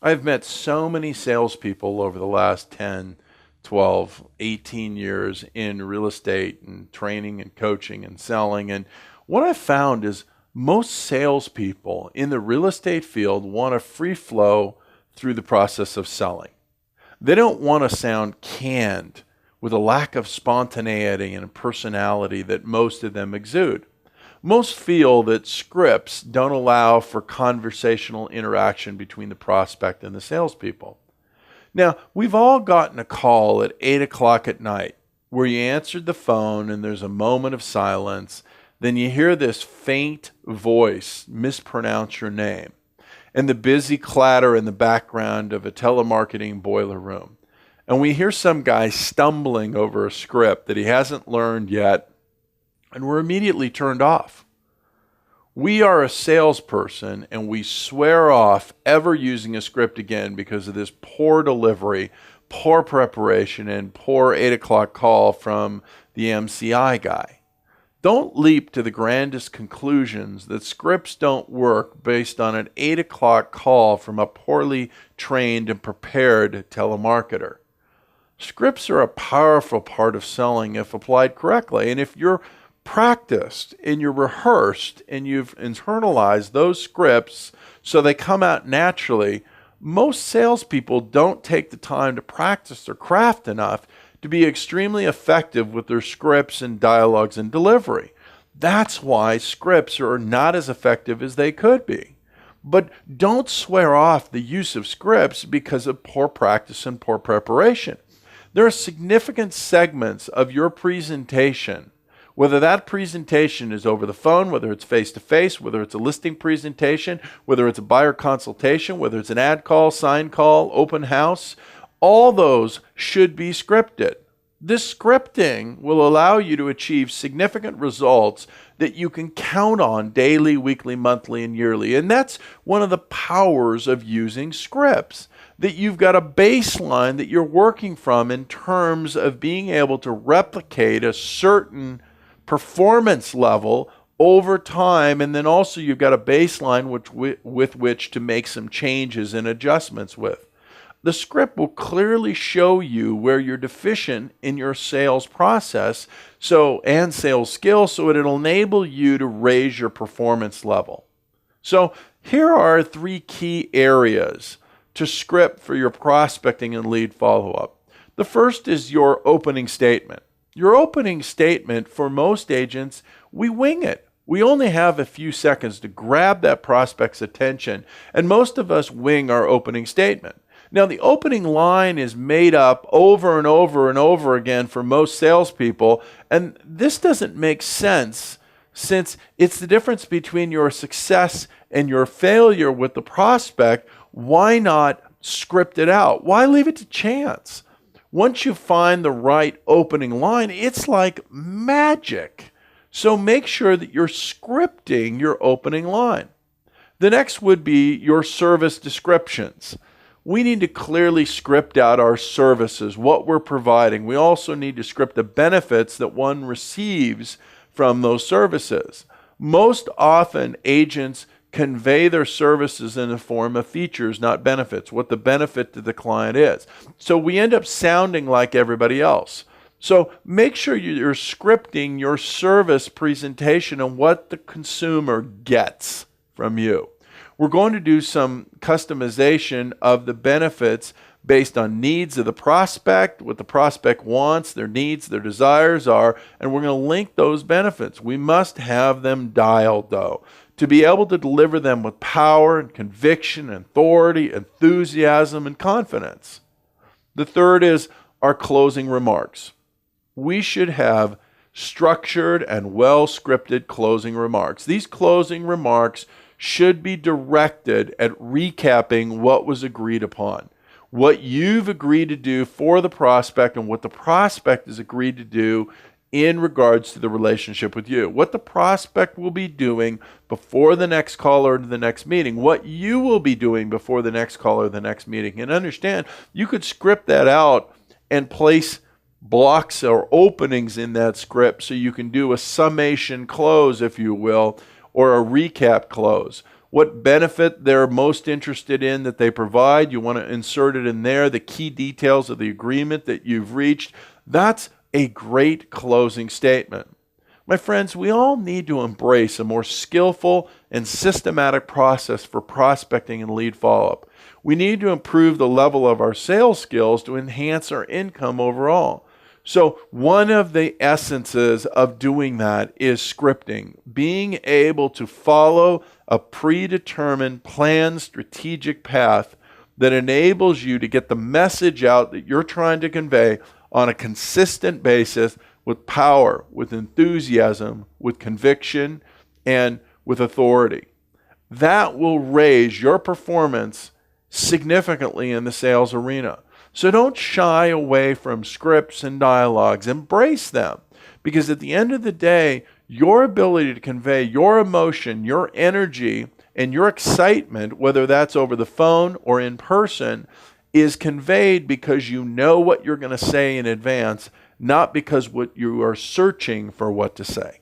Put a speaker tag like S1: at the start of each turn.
S1: I've met so many salespeople over the last 10, 12, 18 years in real estate and training and coaching and selling. And what I've found is most salespeople in the real estate field want a free flow through the process of selling. They don't want to sound canned with a lack of spontaneity and personality that most of them exude. Most feel that scripts don't allow for conversational interaction between the prospect and the salespeople. Now, we've all gotten a call at 8 o'clock at night where you answered the phone and there's a moment of silence. Then you hear this faint voice mispronounce your name and the busy clatter in the background of a telemarketing boiler room. And we hear some guy stumbling over a script that he hasn't learned yet, and we're immediately turned off. We are a salesperson and we swear off ever using a script again because of this poor delivery, poor preparation, and poor 8 o'clock call from the MCI guy. Don't leap to the grandest conclusions that scripts don't work based on an 8 o'clock call from a poorly trained and prepared telemarketer. Scripts are a powerful part of selling if applied correctly. And if you're practiced and you're rehearsed and you've internalized those scripts so they come out naturally, most salespeople don't take the time to practice their craft enough to be extremely effective with their scripts and dialogues and delivery. That's why scripts are not as effective as they could be. But don't swear off the use of scripts because of poor practice and poor preparation. There are significant segments of your presentation, whether that presentation is over the phone, whether it's face-to-face, whether it's a listing presentation, whether it's a buyer consultation, whether it's an ad call, sign call, open house, all those should be scripted. This scripting will allow you to achieve significant results that you can count on daily, weekly, monthly, and yearly. And that's one of the powers of using scripts, that you've got a baseline that you're working from in terms of being able to replicate a certain performance level over time. And then also you've got a baseline with which to make some changes and adjustments with. The script will clearly show you where you're deficient in your sales process and sales skills, so it'll enable you to raise your performance level. So here are 3 key areas to script for your prospecting and lead follow-up. The first is your opening statement. Your opening statement, for most agents, we wing it. We only have a few seconds to grab that prospect's attention, and most of us wing our opening statement. Now, the opening line is made up over and over and over again for most salespeople, and this doesn't make sense since it's the difference between your success and your failure with the prospect. Why not script it out? Why leave it to chance? Once you find the right opening line, it's like magic. So make sure that you're scripting your opening line. The next would be your service descriptions. We need to clearly script out our services, what we're providing. We also need to script the benefits that one receives from those services. Most often, agents convey their services in the form of features, not benefits, what the benefit to the client is. So we end up sounding like everybody else. So make sure you're scripting your service presentation and what the consumer gets from you. We're going to do some customization of the benefits based on needs of the prospect, what the prospect wants, their needs, their desires are, and we're going to link those benefits. We must have them dialed, though, to be able to deliver them with power and conviction and authority, enthusiasm, and confidence. The third is our closing remarks. We should have structured and well-scripted closing remarks. These closing remarks should be directed at recapping what was agreed upon, what you've agreed to do for the prospect and what the prospect has agreed to do in regards to the relationship with you, what the prospect will be doing before the next call or the next meeting, what you will be doing before the next call or the next meeting. And understand, you could script that out and place blocks or openings in that script so you can do a summation close, if you will, or a recap close. what benefit they're most interested in that they provide. You want to insert it in there, the key details of the agreement that you've reached. That's a great closing statement. My friends, we all need to embrace a more skillful and systematic process for prospecting and lead follow-up. We need to improve the level of our sales skills to enhance our income overall. So one of the essences of doing that is scripting, being able to follow a predetermined, planned, strategic path that enables you to get the message out that you're trying to convey on a consistent basis with power, with enthusiasm, with conviction, and with authority. That will raise your performance significantly in the sales arena. So don't shy away from scripts and dialogues. Embrace them, because at the end of the day, your ability to convey your emotion, your energy, and your excitement, whether that's over the phone or in person, is conveyed because you know what you're going to say in advance, not because what you are searching for what to say.